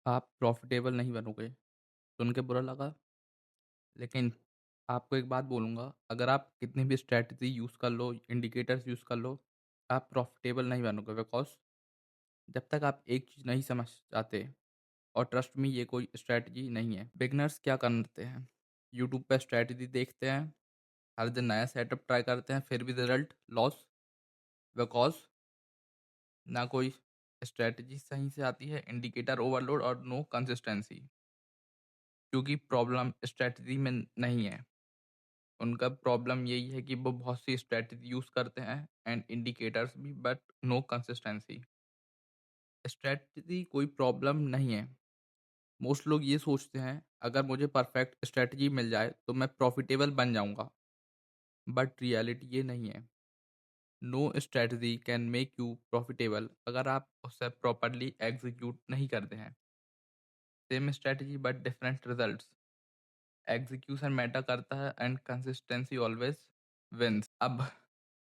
आप प्रॉफ़िटेबल नहीं बनोगे। सुन के बुरा लगा, लेकिन आपको एक बात बोलूँगा, अगर आप कितनी भी स्ट्रैटेजी यूज़ कर लो, इंडिकेटर्स यूज़ कर लो, आप प्रॉफ़िटेबल नहीं बनोगे बिकॉज़ जब तक आप एक चीज़ नहीं समझ जाते और ट्रस्ट मी ये कोई स्ट्रैटेजी नहीं है। बिगिनर्स क्या करते हैं, यूट्यूब पे स्ट्रैटेजी देखते हैं, हर दिन नया सेटअप ट्राई करते हैं, फिर भी रिज़ल्ट लॉस बिकॉज़ ना कोई स्ट्रैटेजी सही से आती है, इंडिकेटर ओवरलोड और नो कंसिस्टेंसी। क्योंकि प्रॉब्लम स्ट्रैटेजी में नहीं है। उनका प्रॉब्लम यही है कि वो बहुत सी स्ट्रैटेजी यूज़ करते हैं एंड इंडिकेटर्स भी बट नो कंसिस्टेंसी। स्ट्रैटेजी कोई प्रॉब्लम नहीं है। मोस्ट लोग ये सोचते हैं अगर मुझे परफेक्ट स्ट्रैटेजी मिल जाए तो मैं प्रॉफिटेबल बन जाऊँगा, बट रियलिटी ये नहीं है। No strategy can make you profitable अगर आप उसे प्रॉपर्ली एग्जीक्यूट नहीं करते हैं। Same strategy but different results. Execution matter करता है एंड कंसिस्टेंसी ऑलवेज विंस। अब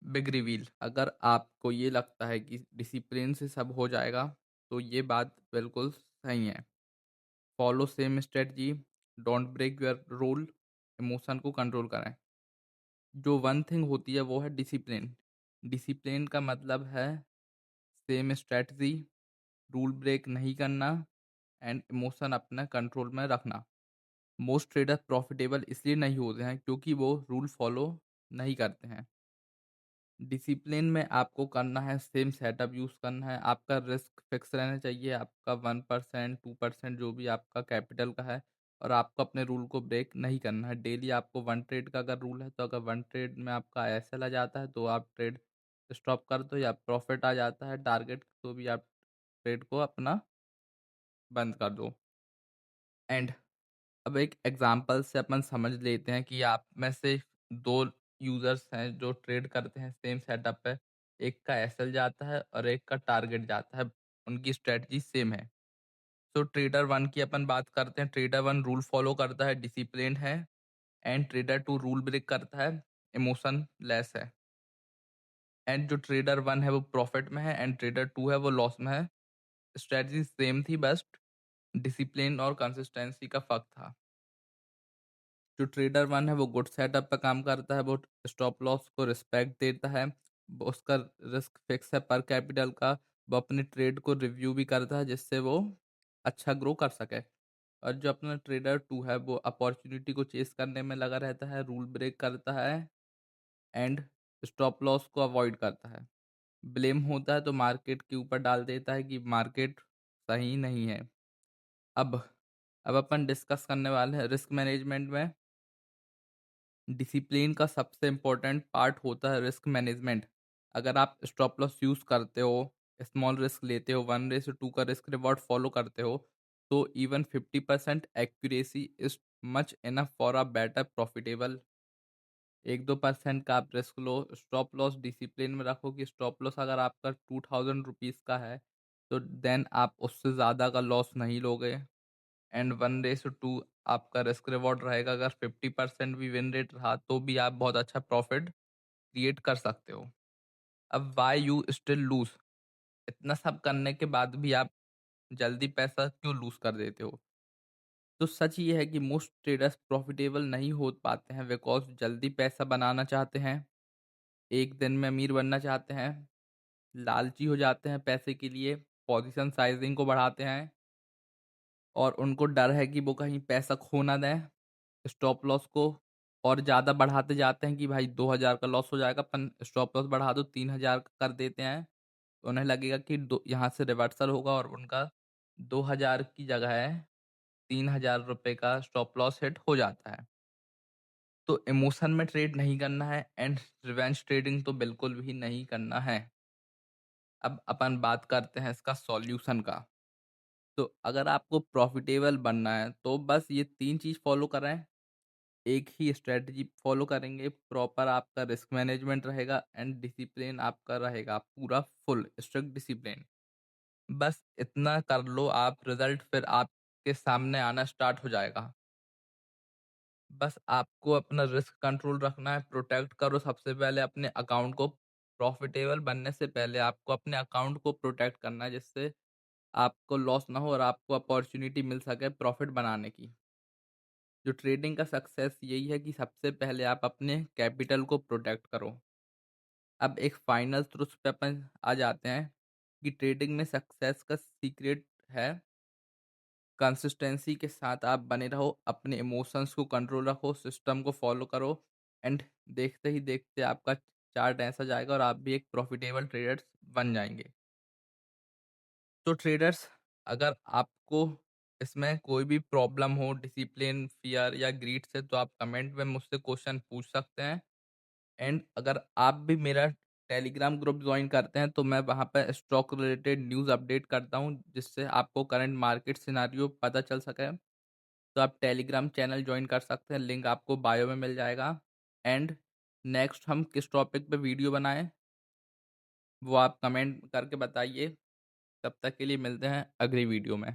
बिग रिवील, अगर आपको ये लगता है कि डिसिप्लिन से सब हो जाएगा तो ये बात बिल्कुल सही है। Follow same strategy, don't break your rule, emotion को कंट्रोल करें। जो वन थिंग होती है वो है डिसिप्लिन। डिसिप्लिन का मतलब है सेम स्ट्रेटजी, रूल ब्रेक नहीं करना एंड इमोशन अपना कंट्रोल में रखना। मोस्ट ट्रेडर प्रॉफिटेबल इसलिए नहीं होते हैं क्योंकि वो रूल फॉलो नहीं करते हैं। डिसिप्लिन में आपको करना है सेम सेटअप यूज़ करना है, आपका रिस्क फिक्स रहना चाहिए, आपका 1% 2% जो भी आपका कैपिटल का है, और आपको अपने रूल को ब्रेक नहीं करना है। डेली आपको वन ट्रेड का अगर रूल है तो अगर वन ट्रेड में आपका आईएसएल आ जाता है तो आप ट्रेड स्टॉप कर दो, या प्रॉफिट आ जाता है टारगेट तो भी आप ट्रेड को अपना बंद कर दो। एंड अब एक एग्जांपल से अपन समझ लेते हैं कि आप में से 2 यूज़र्स हैं जो ट्रेड करते हैं सेम सेटअप पे। एक का एसएल जाता है और एक का टारगेट जाता है। उनकी स्ट्रैटेजी सेम है। तो ट्रेडर 1 की अपन बात करते हैं। ट्रेडर 1 रूल फॉलो करता है, डिसिप्लिन्ड है, एंड ट्रेडर 2 रूल ब्रेक करता है, इमोशन लेस है। एंड जो ट्रेडर 1 है वो प्रॉफिट में है एंड ट्रेडर 2 है वो लॉस में है। स्ट्रैटेजी सेम थी, बस डिसिप्लिन और कंसिस्टेंसी का फ़र्क था। जो ट्रेडर 1 है वो गुड सेटअप पे काम करता है, वो स्टॉप लॉस को रिस्पेक्ट देता है, वो उसका रिस्क फिक्स है पर कैपिटल का, वो अपने ट्रेड को रिव्यू भी करता है जिससे वो अच्छा ग्रो कर सके। और जो अपना ट्रेडर 2 है वो अपॉर्चुनिटी को चेस करने में लगा रहता है, रूल ब्रेक करता है एंड स्टॉप लॉस को अवॉइड करता है। ब्लेम होता है तो मार्केट के ऊपर डाल देता है कि मार्केट सही नहीं है। अब अब अपन डिस्कस करने वाले हैं रिस्क मैनेजमेंट में। डिसिप्लिन का सबसे इम्पोर्टेंट पार्ट होता है रिस्क मैनेजमेंट। अगर आप स्टॉप लॉस यूज़ करते हो, स्मॉल रिस्क लेते हो, 1:2 का रिस्क रिवॉर्ड फॉलो करते हो, तो even 50% accuracy is much enough for a better profitable. 1-2% का आप रिस्क लो, स्टॉप लॉस डिसिप्लिन में रखो कि स्टॉप लॉस अगर आपका 2000 रुपीज़ का है तो देन आप उससे ज़्यादा का लॉस नहीं लोगे। एंड 1:2 आपका रिस्क रिवॉर्ड रहेगा। अगर 50% भी विन रेट रहा तो भी आप बहुत अच्छा प्रॉफिट क्रिएट कर सकते हो। अब व्हाई यू स्टिल लूज, इतना सब करने के बाद भी आप जल्दी पैसा क्यों लूज कर देते हो? तो सच ये है कि मोस्ट ट्रेडर्स प्रॉफिटेबल नहीं हो पाते हैं बिकॉज जल्दी पैसा बनाना चाहते हैं, एक दिन में अमीर बनना चाहते हैं, लालची हो जाते हैं पैसे के लिए, पोजीशन साइजिंग को बढ़ाते हैं और उनको डर है कि वो कहीं पैसा खो ना दें। स्टॉप लॉस को और ज़्यादा बढ़ाते जाते हैं कि भाई 2000 का लॉस हो जाएगा, अपन स्टॉप लॉस बढ़ा दो 3000 कर देते हैं, तो उन्हें लगेगा कि दो यहाँ से रिवर्सल होगा और उनका 2000 की जगह है 3000 रुपये का स्टॉप लॉस हिट हो जाता है। तो इमोशन में ट्रेड नहीं करना है एंड रिवेंज ट्रेडिंग तो बिल्कुल भी नहीं करना है। अब अपन बात करते हैं इसका सॉल्यूशन का। तो अगर आपको प्रॉफिटेबल बनना है तो बस ये 3 चीज़ फॉलो करें। एक ही स्ट्रेटजी फॉलो करेंगे, प्रॉपर आपका रिस्क मैनेजमेंट रहेगा एंड डिसिप्लिन आपका रहेगा पूरा फुल स्ट्रिक्ट डिसिप्लिन। बस इतना कर लो आप, रिजल्ट फिर आपके सामने आना स्टार्ट हो जाएगा। बस आपको अपना रिस्क कंट्रोल रखना है, प्रोटेक्ट करो सबसे पहले अपने अकाउंट को। प्रॉफिटेबल बनने से पहले आपको अपने अकाउंट को प्रोटेक्ट करना है, जिससे आपको लॉस ना हो और आपको अपॉर्च्युनिटी मिल सके प्रॉफ़िट बनाने की। जो ट्रेडिंग का सक्सेस यही है कि सबसे पहले आप अपने कैपिटल को प्रोटेक्ट करो। अब एक फाइनल ट्रुथ पे अपन आ जाते हैं कि ट्रेडिंग में सक्सेस का सीक्रेट है कंसिस्टेंसी के साथ आप बने रहो, अपने इमोशंस को कंट्रोल रखो, सिस्टम को फॉलो करो एंड देखते ही देखते आपका चार्ट ऐसा जाएगा और आप भी एक प्रॉफिटेबल ट्रेडर्स बन जाएँगे। तो ट्रेडर्स, अगर आपको इसमें कोई भी प्रॉब्लम हो डिसिप्लिन, फ़ियर या ग्रीड से, तो आप कमेंट में मुझसे क्वेश्चन पूछ सकते हैं। एंड अगर आप भी मेरा टेलीग्राम ग्रुप जॉइन करते हैं तो मैं वहाँ पे स्टॉक रिलेटेड न्यूज़ अपडेट करता हूँ, जिससे आपको करंट मार्केट सिनारियो पता चल सके। तो आप टेलीग्राम चैनल जॉइन कर सकते हैं, लिंक आपको बायो में मिल जाएगा। एंड नेक्स्ट हम किस टॉपिक पे वीडियो बनाएं, वो आप कमेंट करके बताइए। तब तक के लिए मिलते हैं अगली वीडियो में।